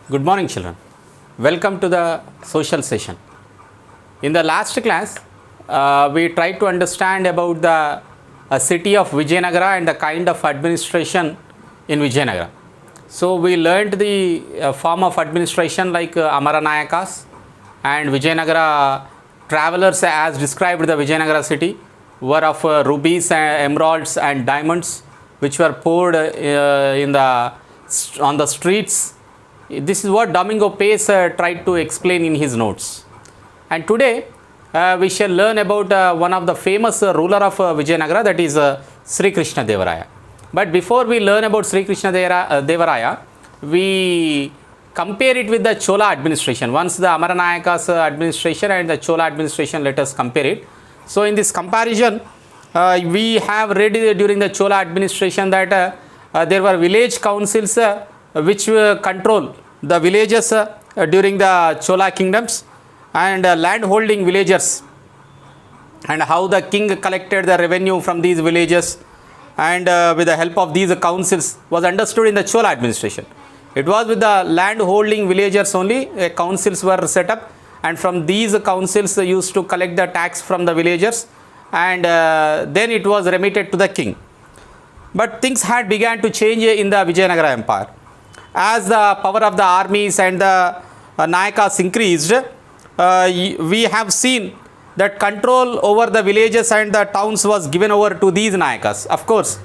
Good morning, children. Welcome to the social session. In the last class, we tried to understand about the city of Vijayanagara and the kind of administration in Vijayanagara. So, we learned the form of administration like Amaranayakas and Vijayanagara travelers as described the Vijayanagara city were of rubies, emeralds and diamonds which were poured on the streets. This is what Domingo Pace tried to explain in his notes. And today we shall learn about one of the famous ruler of Vijayanagara, that is Sri Krishna Devaraya. But before we learn about Sri Krishna Devaraya, we compare it with the Chola administration. Once the Amaranayakas administration and the Chola administration, let us compare it. So in this comparison, we have read during the Chola administration that there were village councils which control the villages during the Chola kingdoms, and land holding villagers, and how the king collected the revenue from these villages, and with the help of these councils was understood in the Chola administration. It was with the land holding villagers only councils were set up, and from these councils used to collect the tax from the villagers, and then it was remitted to the king. But things had begun to change in the Vijayanagara Empire. As the power of the armies and the Nayakas increased, we have seen that control over the villages and the towns was given over to these Nayakas. Of course,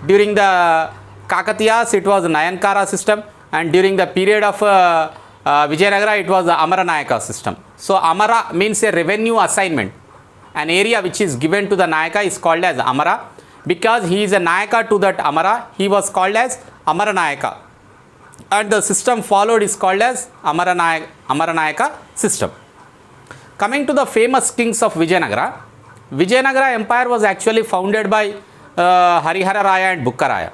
during the Kakatiyas, it was the Nayankara system, and during the period of Vijayanagara, it was the Amaranayaka system. So, Amara means a revenue assignment. An area which is given to the Nayaka is called as Amara. Because he is a Nayaka to that Amara, he was called as Amaranayaka. And the system followed is called as Amaranayaka system. Coming to the famous kings of Vijayanagara, Vijayanagara Empire was actually founded by Harihara Raya and Bukka Raya.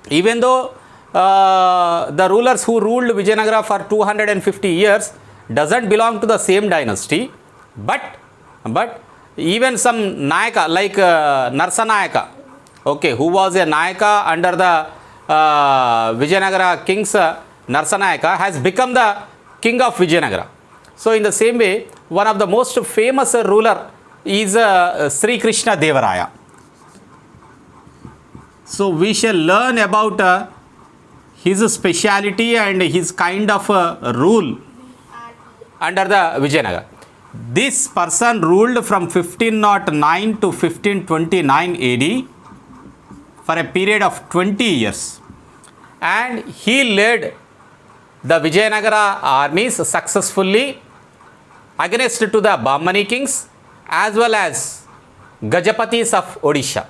Even though the rulers who ruled Vijayanagara for 250 years doesn't belong to the same dynasty, but even some Nayaka like Narsanayaka, okay, who was a Nayaka under the Vijayanagara kings, Narsanayaka has become the king of Vijayanagara. So in the same way, one of the most famous ruler is Sri Krishna Devaraya. So we shall learn about his speciality and his kind of rule under the Vijayanagara. This person ruled from 1509 to 1529 AD for a period of 20 years, and he led the Vijayanagara armies successfully against to the Bahmani kings as well as Gajapatis of Odisha.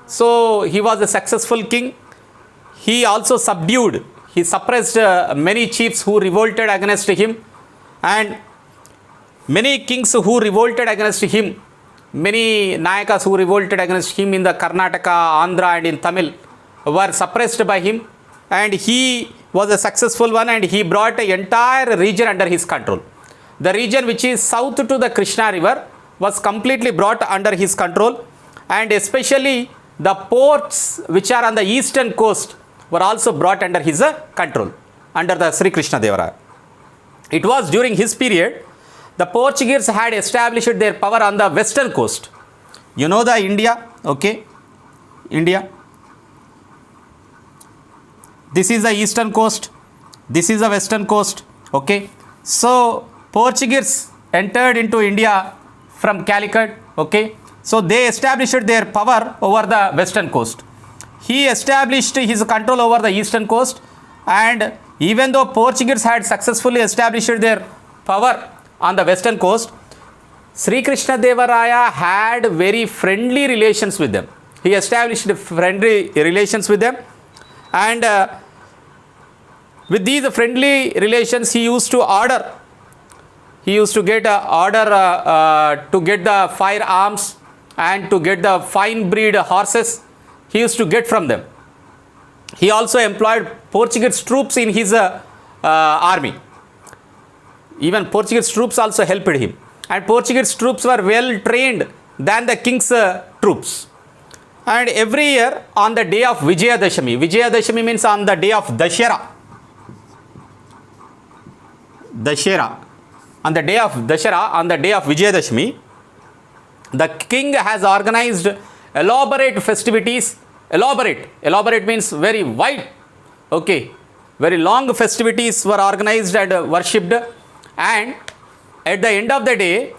So he was a successful king. He also he suppressed many chiefs who revolted against him, and many kings who revolted against him, many Nayakas who revolted against him in the Karnataka, Andhra and in Tamil were suppressed by him, and he was a successful one, and he brought an entire region under his control. The region which is south to the Krishna river was completely brought under his control, and especially the ports which are on the eastern coast were also brought under his control under the Sri Krishna Devaraya. It was during his period the Portuguese had established their power on the western coast. You know the India, okay? India. This is the eastern coast. This is the western coast, okay? So Portuguese entered into India from Calicut, okay? So they established their power over the western coast. He established his control over the eastern coast, and even though Portuguese had successfully established their power on the western coast, Sri Krishna Devaraya had very friendly relations with them. He established friendly relations with them, and with these friendly relations he used to order. He used to get order to get the firearms and to get the fine breed horses. He used to get from them. He also employed Portuguese troops in his army. Even Portuguese troops also helped him, and Portuguese troops were well trained than the king's troops. And every year on the day of Vijayadashami, Vijayadashami means on the day of Dashera, Dashera, on the day of Dashera, on the day of Vijayadashmi, the king has organized elaborate festivities. Elaborate means very wide, okay, very long festivities were organized and worshipped, and at the end of the day,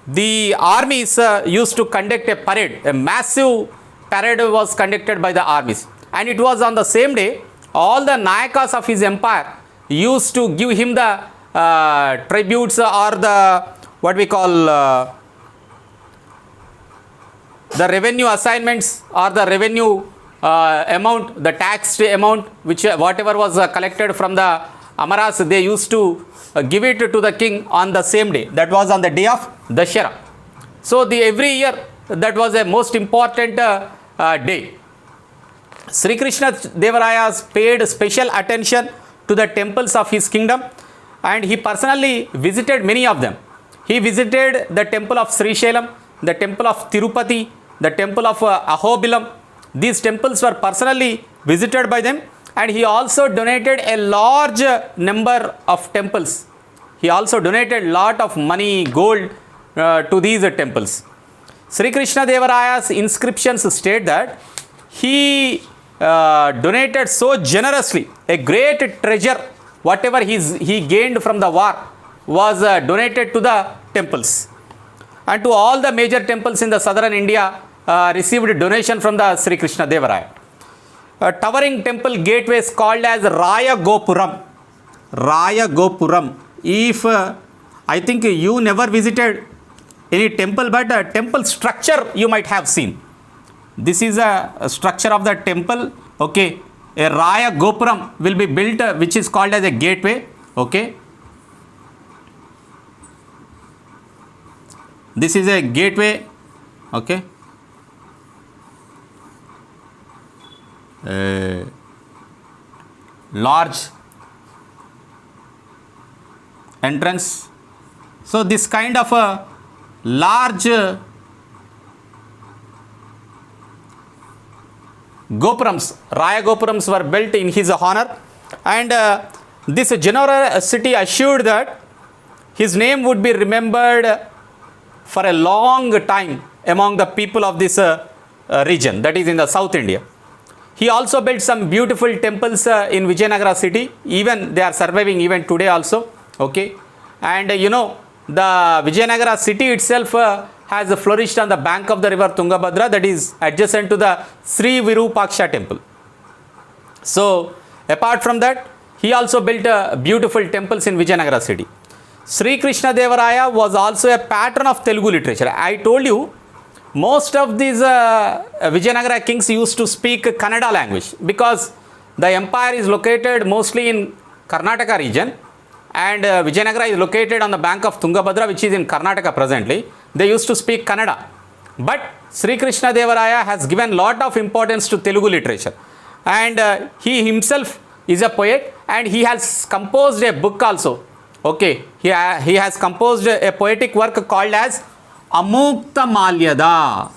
the armies used to conduct a parade. A massive parade was conducted by the armies, and it was on the same day all the Nayakas of his empire used to give him the tributes or the what we call the revenue assignments or the revenue amount, the taxed amount, which whatever was collected from the Amaras, they used to give it to the king on the same day. That was on the day of Dashera. So every year that was a most important day. Sri Krishna Devaraya paid special attention to the temples of his kingdom, and he personally visited many of them. He visited the temple of Sri Shailam, the temple of Tirupati, the temple of Ahobilam. These temples were personally visited by them, and he also donated a large number of temples. He also donated lot of money, gold to these temples. Sri Krishna Devaraya's inscriptions state that he donated so generously, a great treasure, whatever he gained from the war was donated to the temples. And to all the major temples in the southern India received donation from the Sri Krishna Devaraya. A towering temple gateway is called as Raya Gopuram. Raya Gopuram. If I think you never visited any temple, but a temple structure you might have seen. This is a structure of the temple. Okay, a Raya Gopuram will be built, which is called as a gateway. Okay, this is a gateway. Okay, a large entrance. So this kind of a large gopurams, Raya Gopurams were built in his honor, and this generosity assured that his name would be remembered for a long time among the people of this region, that is in the South India. He also built some beautiful temples in Vijayanagara city. Even they are surviving even today also. Okay, and you know, the Vijayanagara city itself has flourished on the bank of the river Tungabhadra, that is adjacent to the Sri Virupaksha temple. So apart from that, he also built beautiful temples in Vijayanagara city. Sri Krishna Devaraya was also a patron of Telugu literature. I told you, most of these Vijayanagara kings used to speak Kannada language, because the empire is located mostly in Karnataka region, and Vijayanagara is located on the bank of Tungabhadra, which is in Karnataka presently. They used to speak Kannada. But Sri Krishna Devaraya has given lot of importance to Telugu literature, and he himself is a poet, and he has composed a book also. Okay, he has composed a poetic work called as Amukta Malyada.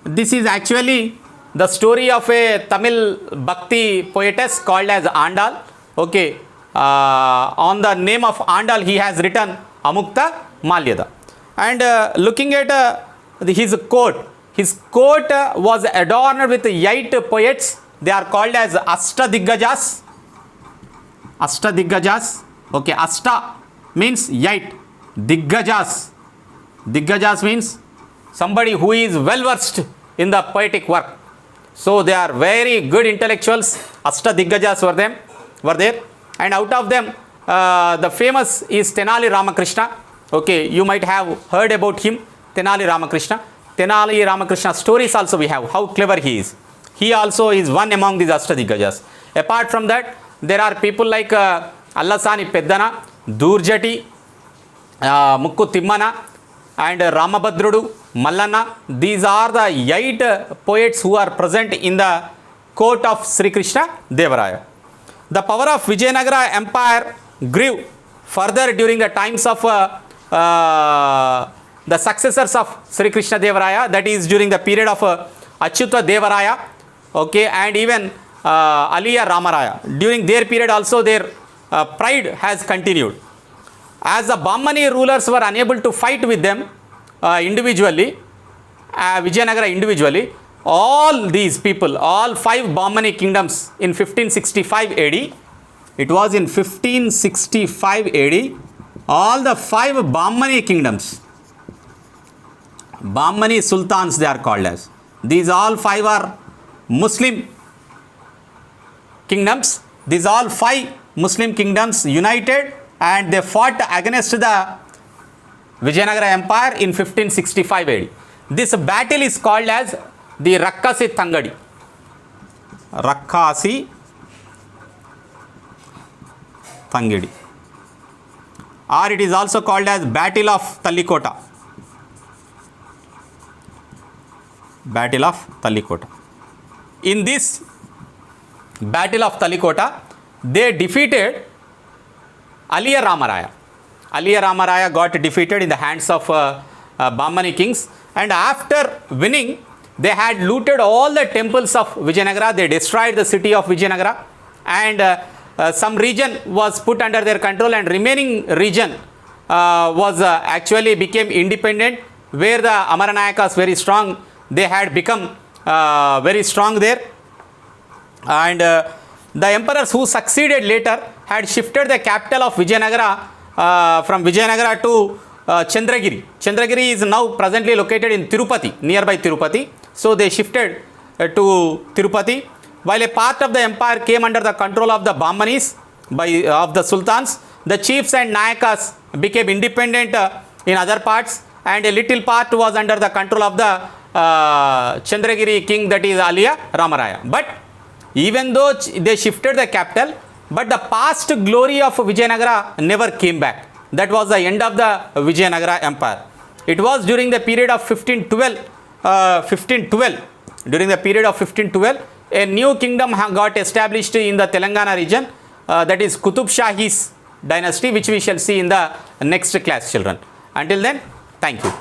This is actually the story of a Tamil Bhakti poetess called as Andal. Okay, on the name of Andal he has written Amukta Malyada. And looking at his court was adorned with 8 poets. They are called as Ashtadiggajas. Ashtadiggajas. Okay, Ashta means 8. Diggajas means somebody who is well versed in the poetic work. So they are very good intellectuals. Ashtadiggajas were there, and out of them the famous is Tenali Ramakrishna. Okay, you might have heard about him, Tenali Ramakrishna. Tenali Ramakrishna stories also we have, how clever he is. He also is one among these Ashtadiggajas. Apart from that, there are people like Allasani Peddana, Durjati, Mukku Timmana, and Ramabhadrudu, Mallana. These are the 8 poets who are present in the court of Sri Krishna Devaraya. The power of Vijayanagara Empire grew further during the times of the successors of Sri Krishna Devaraya, that is during the period of Achyuta Devaraya. Okay, and even Aliya Ramaraya. During their period also their pride has continued. As the Bahmani rulers were unable to fight with them individually, Vijayanagara individually, all these people, all 5 Bahmani kingdoms in 1565 AD, it was in 1565 AD, all the 5 Bahmani kingdoms, Bahmani sultans they are called as. These all 5 are Muslim kingdoms. These all 5 Muslim kingdoms united and they fought against the Vijayanagara Empire in 1565 AD. This battle is called as the Rakkasi Thangadi. Rakkasi Thangadi. Or it is also called as Battle of Talikota. Battle of Talikota. In this Battle of Talikota, they defeated Aliya Ramaraya. Aliya Ramaraya got defeated in the hands of Bahmani kings, and after winning, they had looted all the temples of Vijayanagara. They destroyed the city of Vijayanagara, and some region was put under their control, and remaining region was actually became independent, where the Amaranayakas very strong. They had become very strong there, and the emperors who succeeded later had shifted the capital of Vijayanagara from Vijayanagara to Chandragiri. Chandragiri is now presently located in Tirupati, nearby Tirupati. So they shifted to Tirupati, while a part of the empire came under the control of the Bahmanis of the sultans. The chiefs and Nayakas became independent in other parts, and a little part was under the control of the Chandragiri king, that is Aliya Ramaraya. But even though they shifted the capital, but the past glory of Vijayanagara never came back. That was the end of the Vijayanagara Empire. It was during the period of 1512. During the period of 1512, a new kingdom got established in the Telangana region, that is Qutub Shahi's dynasty, which we shall see in the next class, children. Until then, thank you.